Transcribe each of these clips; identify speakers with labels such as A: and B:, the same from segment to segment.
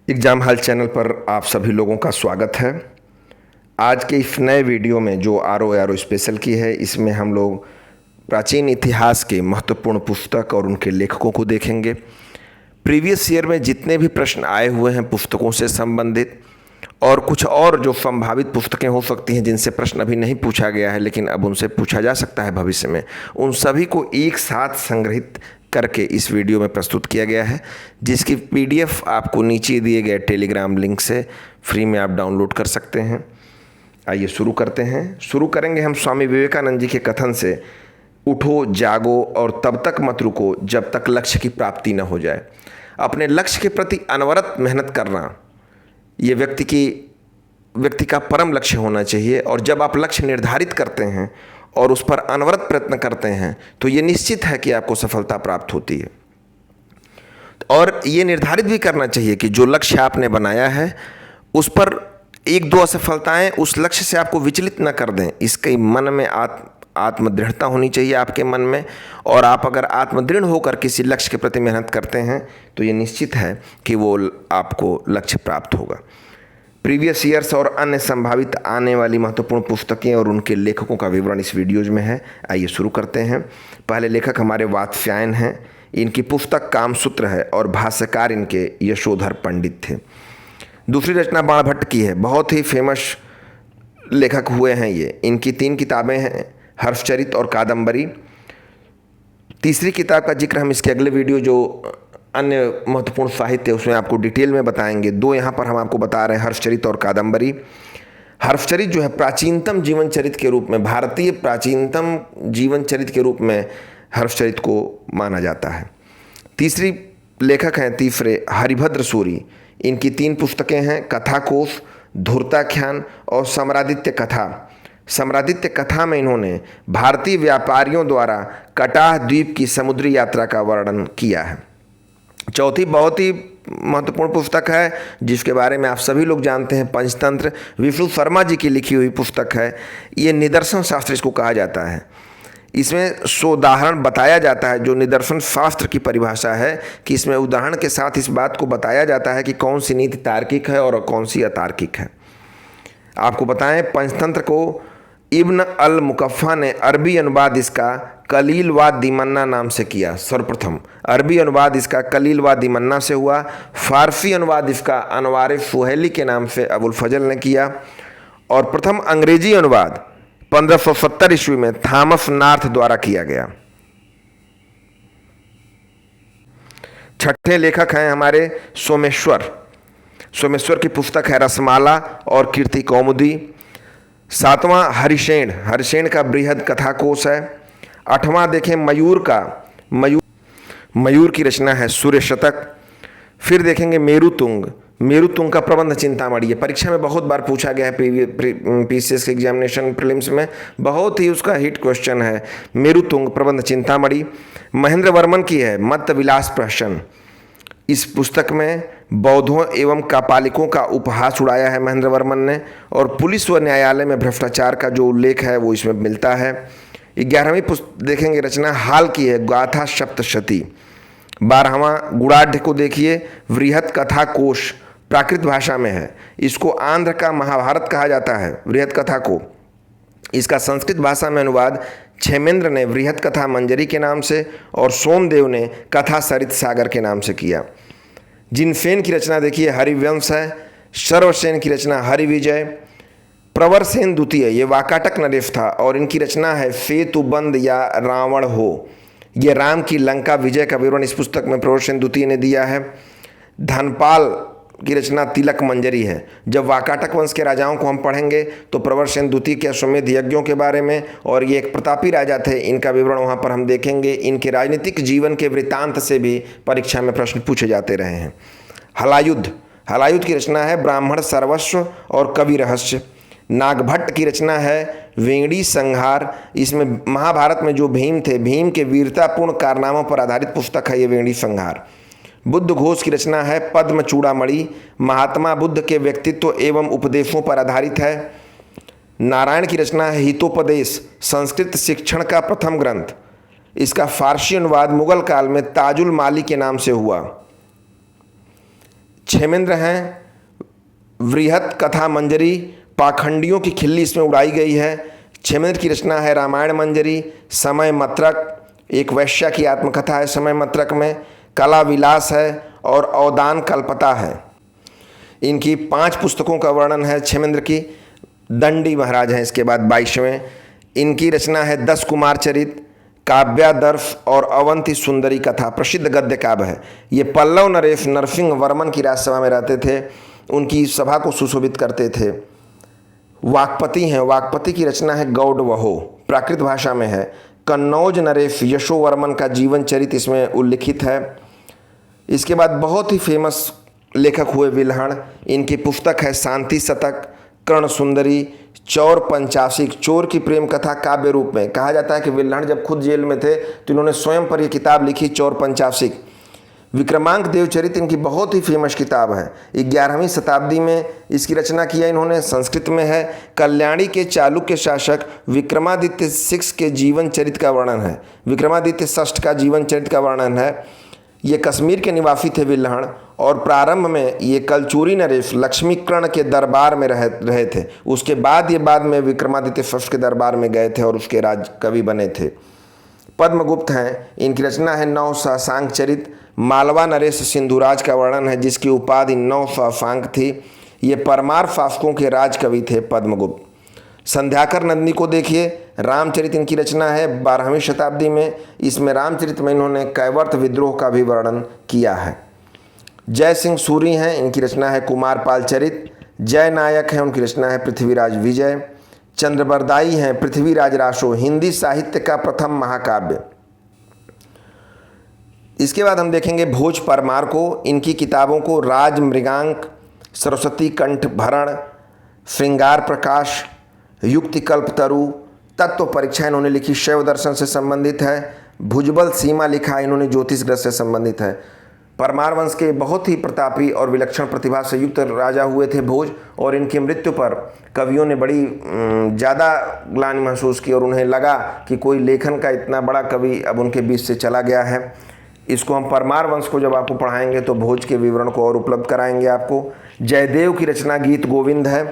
A: Exam हल channel पर आप सभी लोगों का स्वागत है। आज के इस नए वीडियो में जो आर स्पेशल की है, इसमें हम लोग प्राचीन इतिहास के महत्वपूर्ण पुस्तक और उनके लेखकों को देखेंगे। प्रीवियस ईयर में जितने भी प्रश्न आए हुए हैं पुस्तकों से संबंधित और कुछ और जो संभावित पुस्तकें हो सकती हैं जिनसे प्रश्न अभी नहीं पूछा गया है लेकिन अब उनसे पूछा जा सकता है भविष्य में, उन सभी को एक साथ संग्रहित करके इस वीडियो में प्रस्तुत किया गया है, जिसकी पीडीएफ आपको नीचे दिए गए टेलीग्राम लिंक से फ्री में आप डाउनलोड कर सकते हैं। आइए शुरू करते हैं। शुरू करेंगे हम स्वामी विवेकानंद जी के कथन से, उठो जागो और तब तक मत रुको जब तक लक्ष्य की प्राप्ति न हो जाए। अपने लक्ष्य के प्रति अनवरत मेहनत करना ये व्यक्ति का परम लक्ष्य होना चाहिए। और जब आप लक्ष्य निर्धारित करते हैं और उस पर अनवरत प्रयत्न करते हैं तो ये निश्चित है कि आपको सफलता प्राप्त होती है। और ये निर्धारित भी करना चाहिए कि जो लक्ष्य आपने बनाया है उस पर एक दो असफलताएं उस लक्ष्य से आपको विचलित न कर दें। इसके मन में आत्मदृढ़ता होनी चाहिए आपके मन में, और आप अगर आत्मदृढ़ होकर किसी लक्ष्य के प्रति मेहनत करते हैं तो ये निश्चित है कि वो आपको लक्ष्य प्राप्त होगा। प्रीवियस ईयर्स और अन्य संभावित आने वाली महत्वपूर्ण पुस्तकें और उनके लेखकों का विवरण इस वीडियोज में है। आइए शुरू करते हैं। पहले लेखक हमारे वात्स्यायन हैं। इनकी पुस्तक कामसूत्र है और भाष्यकार इनके यशोधर पंडित थे। दूसरी रचना बाणभट्ट की है, बहुत ही फेमस लेखक हुए हैं ये। इनकी 3 किताबें हैं, हर्षचरित और कादंबरी। तीसरी किताब का जिक्र हम इसके अगले वीडियो जो अन्य महत्वपूर्ण साहित्य उसमें आपको डिटेल में बताएंगे। 2 यहाँ पर हम आपको बता रहे हैं, हर्षचरित और कादंबरी। हर्षचरित जो है प्राचीनतम जीवन चरित के रूप में, भारतीय प्राचीनतम जीवन चरित के रूप में हर्षचरित को माना जाता है। तीसरी लेखक हैं तीसरे हरिभद्र सूरी। इनकी 3 पुस्तकें हैं, कथाकोश, धूर्ताख्यान और सम्रादित्य कथा। सम्रादित्य कथा में इन्होंने भारतीय व्यापारियों द्वारा कटाह द्वीप की समुद्री यात्रा का वर्णन किया है। चौथी बहुत ही महत्वपूर्ण पुस्तक है जिसके बारे में आप सभी लोग जानते हैं, पंचतंत्र, विष्णु शर्मा जी की लिखी हुई पुस्तक है। ये निदर्शन शास्त्र इसको कहा जाता है। इसमें सोदाहरण बताया जाता है, जो निदर्शन शास्त्र की परिभाषा है कि इसमें उदाहरण के साथ इस बात को बताया जाता है कि कौन सी नीति तार्किक है और कौन सी अतार्किक है। आपको बताएं, पंचतंत्र को इब्न अल मुकफ़ा ने अरबी अनुवाद इसका कलील व दीमन्ना नाम से किया। सर्वप्रथम अरबी अनुवाद इसका कलील व दीमन्ना से हुआ। फारसी अनुवाद इसका अनवार सुहेली के नाम से अबुल फजल ने किया। और प्रथम अंग्रेजी अनुवाद 1570 ईस्वी में थॉमस नॉर्थ द्वारा किया गया। छठे लेखक हैं हमारे सोमेश्वर। सोमेश्वर की पुस्तक है रसमाला और कीर्ति कौमुदी। 7वां हरिसेन, हरिसेन का बृहद कथाकोश है। 8वां देखें मयूर का, मयूर की रचना है सूर्य शतक। फिर देखेंगे मेरुतुंग, मेरुतुंग का प्रबंध चिंतामणि। परीक्षा में बहुत बार पूछा गया है, पीसीएस के एग्जामिनेशन प्रीलिम्स में बहुत ही उसका हिट क्वेश्चन है, मेरुतुंग प्रबंध चिंतामणि। महेंद्र वर्मन की है मत्त विलास प्रहसन। इस पुस्तक में बौद्धों एवं कापालिकों का उपहास उड़ाया है महेंद्र वर्मन ने, और पुलिस व न्यायालय में भ्रष्टाचार का जो उल्लेख है वो इसमें मिलता है। 11वीं देखेंगे रचना हाल की है, गाथा सप्तशती। 12वां गुणाढ़ को देखिए, वृहत कथा कोश, प्राकृत भाषा में है। इसको आंध्र का महाभारत कहा जाता है वृहत कथा को। इसका संस्कृत भाषा में अनुवाद क्षेमेंद्र ने वृहत कथा मंजरी के नाम से और सोमदेव ने कथा सरित सागर के नाम से किया। जिनसेन की रचना देखिए हरिवंश है। सर्वसेन की रचना हरिविजय। प्रवर सेन द्वितीय ये वाकाटक नरेश था और इनकी रचना है सेतुबंद या रावण हो। ये राम की लंका विजय का विवरण इस पुस्तक में प्रवर सेन द्वितीय ने दिया है। धनपाल की रचना तिलक मंजरी है। जब वाकाटक वंश के राजाओं को हम पढ़ेंगे तो प्रवर सेन द्वितीय के अश्वमेध यज्ञों के बारे में, और ये एक प्रतापी राजा थे, इनका विवरण वहाँ पर हम देखेंगे। इनके राजनीतिक जीवन के वृत्तांत से भी परीक्षा में प्रश्न पूछे जाते रहे हैं। हलायुद्ध, हलायुद्ध की रचना है ब्राह्मण सर्वस्व और कवि रहस्य। नागभट्ट की रचना है वेंगड़ी संहार। इसमें महाभारत में जो भीम थे, भीम के वीरतापूर्ण कारनामों पर आधारित पुस्तक है ये वेंगड़ी संहार। बुद्ध घोष की रचना है पद्म चूड़ामणि, महात्मा बुद्ध के व्यक्तित्व एवं उपदेशों पर आधारित है। नारायण की रचना है हितोपदेश, संस्कृत शिक्षण का प्रथम ग्रंथ। इसका फारसी अनुवाद मुगल काल में ताजुल माली के नाम से हुआ। क्षेमेंद्र हैं, वृहत कथा मंजरी, पाखंडियों की खिल्ली इसमें उड़ाई गई है। क्षेमेंद्र की रचना है रामायण मंजरी, समय मत्रक, एक वैश्या की आत्मकथा है समय मत्रक में, कला विलास है और अवदान कल्पता है। इनकी 5 पुस्तकों का वर्णन है क्षेमेंद्र की। दंडी महाराज हैं इसके बाद 22वें। इनकी रचना है 10 कुमार चरित, काव्यादर्श और अवंती सुंदरी कथा, प्रसिद्ध गद्य काव्य है। ये पल्लव नरेश नरसिंह वर्मन की राजसभा में रहते थे, उनकी सभा को सुशोभित करते थे। वाक्पति हैं, वाक्पति की रचना है गौडवहो, प्राकृत भाषा में है। कन्नौज नरेश यशोवर्मन का जीवन चरित इसमें उल्लिखित है। इसके बाद बहुत ही फेमस लेखक हुए विल्हण, इनकी पुस्तक है शांति शतक, कर्ण सुंदरी, चोर पंचाशिक, चोर की प्रेम कथा काव्य रूप में। कहा जाता है कि विल्हण जब खुद जेल में थे तो इन्होंने स्वयं पर यह किताब लिखी, चोर पंचाशिक। विक्रमांक देवचरित इनकी बहुत ही फेमस किताब है, 11वीं शताब्दी में इसकी रचना किया इन्होंने, संस्कृत में है। कल्याणी के चालुक्य शासक विक्रमादित्य षष्ठ के जीवन चरित्र का वर्णन है, विक्रमादित्य षष्ठ का जीवन चरित्र का वर्णन है। ये कश्मीर के निवासी थे विल्हण, और प्रारंभ में ये कलचूरी नरेश लक्ष्मीकर्ण के दरबार में रहे थे। उसके बाद ये बाद में विक्रमादित्य षष्ठ के दरबार में गए थे और उसके राज कवि बने थे। पद्मगुप्त हैं, इनकी रचना है 9 शशांक चरित, मालवा नरेश सिंधुराज का वर्णन है जिसकी उपाधि 9 शशांक थी। ये परमार शासकों के राज कवि थे पद्मगुप्त। संध्याकर नंदी को देखिए, रामचरित इनकी रचना है 12वीं शताब्दी में। इसमें रामचरित में इन्होंने कैवर्त विद्रोह का भी वर्णन किया है। जय सिंह सूरी हैं, इनकी रचना है कुमारपाल चरित। जय नायक हैं, उनकी रचना है पृथ्वीराज विजय। चंद्रबरदाई हैं, पृथ्वीराज रासो, हिंदी साहित्य का प्रथम महाकाव्य। इसके बाद हम देखेंगे भोज परमार को, इनकी किताबों को राज मृगांक, सरस्वती कंठ भरण, श्रृंगार प्रकाश, युक्ति कल्पतरु, तत्व परीक्षा इन्होंने लिखी, शैव दर्शन से संबंधित है। भुजबल सीमा लिखा इन्होंने, ज्योतिष ग्रह से संबंधित है। परमार वंश के बहुत ही प्रतापी और विलक्षण प्रतिभा से युक्त राजा हुए थे भोज, और इनकी मृत्यु पर कवियों ने बड़ी ज़्यादा ग्लानि महसूस की और उन्हें लगा कि कोई लेखन का इतना बड़ा कवि अब उनके बीच से चला गया है। इसको हम परमार वंश को जब आपको पढ़ाएंगे तो भोज के विवरण को और उपलब्ध कराएंगे आपको। जयदेव की रचना गीत गोविंद है।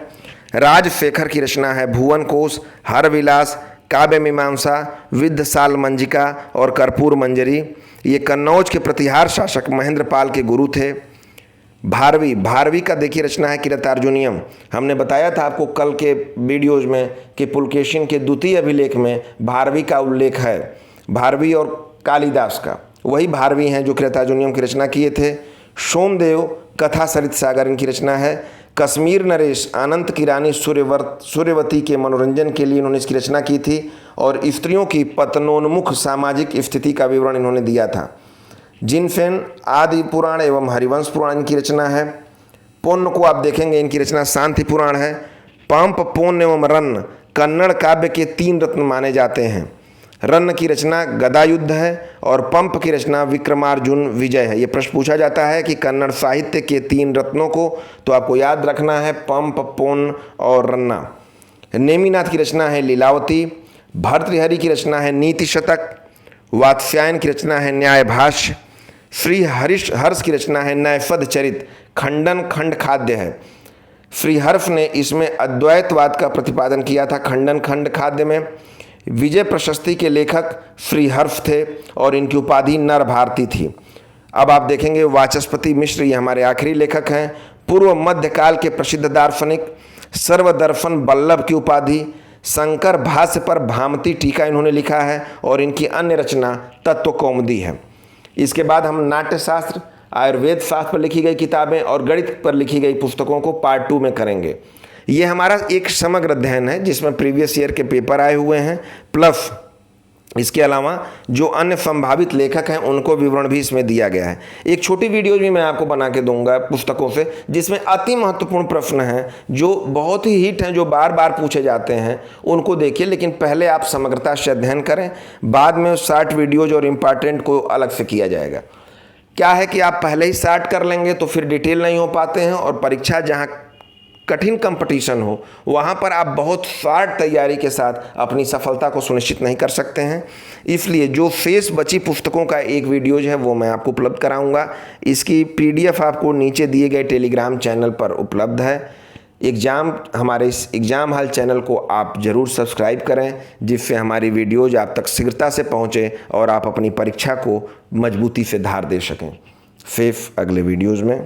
A: राजशेखर की रचना है भुवन कोश, हर विलास, काव्य मीमांसा, विद्धशाल मंजिका और कर्पूर मंजरी। ये कन्नौज के प्रतिहार शासक महेंद्रपाल के गुरु थे। भारवी का देखिए रचना है किरतार्जुनियम। हमने बताया था आपको कल के वीडियोज में कि पुलकेशिन के द्वितीय अभिलेख में भारवी का उल्लेख है, भारवी और कालिदास का, वही भारवी हैं जो किरतार्जुनियम की रचना किए थे। सोमदेव कथा सरित सागर इनकी रचना है। कश्मीर नरेश अनंत की रानी सूर्यवती के मनोरंजन के लिए इन्होंने इसकी रचना की थी, और स्त्रियों की पतनोन्मुख सामाजिक स्थिति का विवरण इन्होंने दिया था। जिनफेन आदि पुराण एवं हरिवंश पुराण इनकी रचना है। पोन्न को आप देखेंगे, इनकी रचना शांति पुराण है। पंप, पोन्न एवं रन्न कन्नड़ काव्य के 3 रत्न माने जाते हैं। रन्न की रचना गदायुद्ध है और पंप की रचना विक्रमार्जुन विजय है। ये प्रश्न पूछा जाता है कि कन्नड़ साहित्य के 3 रत्नों को, तो आपको याद रखना है पंप, पोन्न और रन्ना। नेमिनाथ की रचना है लीलावती। भर्तृहरि की रचना है नीति शतक। वात्स्यायन की रचना है न्याय भाष्य। श्री हर्ष की रचना है नैपद चरित, खंडन खंड खाद्य है। श्री हर्ष ने इसमें अद्वैतवाद का प्रतिपादन किया था खंडन खंड खाद्य में। विजय प्रशस्ति के लेखक श्री हर्ष थे और इनकी उपाधि नर भारती थी। अब आप देखेंगे वाचस्पति मिश्र, ये हमारे आखिरी लेखक हैं। पूर्व मध्यकाल के प्रसिद्ध दार्शनिक, सर्वदर्शन बल्लभ की उपाधि। शंकर भाष्य पर भामती टीका इन्होंने लिखा है और इनकी अन्य रचना तत्व कौमुदी है। इसके बाद हम नाट्यशास्त्र, आयुर्वेद शास्त्र पर लिखी गई किताबें और गणित पर लिखी गई पुस्तकों को पार्ट 2 में करेंगे। ये हमारा एक समग्र अध्ययन है जिसमें प्रीवियस ईयर के पेपर आए हुए हैं, प्लस इसके अलावा जो अन्य संभावित लेखक हैं उनको विवरण भी इसमें दिया गया है। एक छोटी वीडियो भी मैं आपको बना के दूंगा पुस्तकों से, जिसमें अति महत्वपूर्ण प्रश्न हैं जो बहुत ही हिट हैं, जो बार बार पूछे जाते हैं, उनको देखिए। लेकिन पहले आप समग्रता से अध्ययन करें, बाद में शॉर्ट वीडियोज और इम्पॉर्टेंट को अलग से किया जाएगा। क्या है कि आप पहले ही शॉर्ट कर लेंगे तो फिर डिटेल नहीं हो पाते हैं, और परीक्षा जहाँ कठिन कंपटीशन हो, वहाँ पर आप बहुत शार्ट तैयारी के साथ अपनी सफलता को सुनिश्चित नहीं कर सकते हैं। इसलिए जो शेष बची पुस्तकों का एक वीडियो है वो मैं आपको उपलब्ध कराऊंगा। इसकी PDF आपको नीचे दिए गए टेलीग्राम चैनल पर उपलब्ध है। हमारे इस एग्ज़ाम हॉल चैनल को आप ज़रूर सब्सक्राइब करें, जिससे हमारी वीडियोज़ आप तक शीघ्रता से पहुँचे और आप अपनी परीक्षा को मजबूती से धार दे सकें। फिर अगले वीडियोज़ में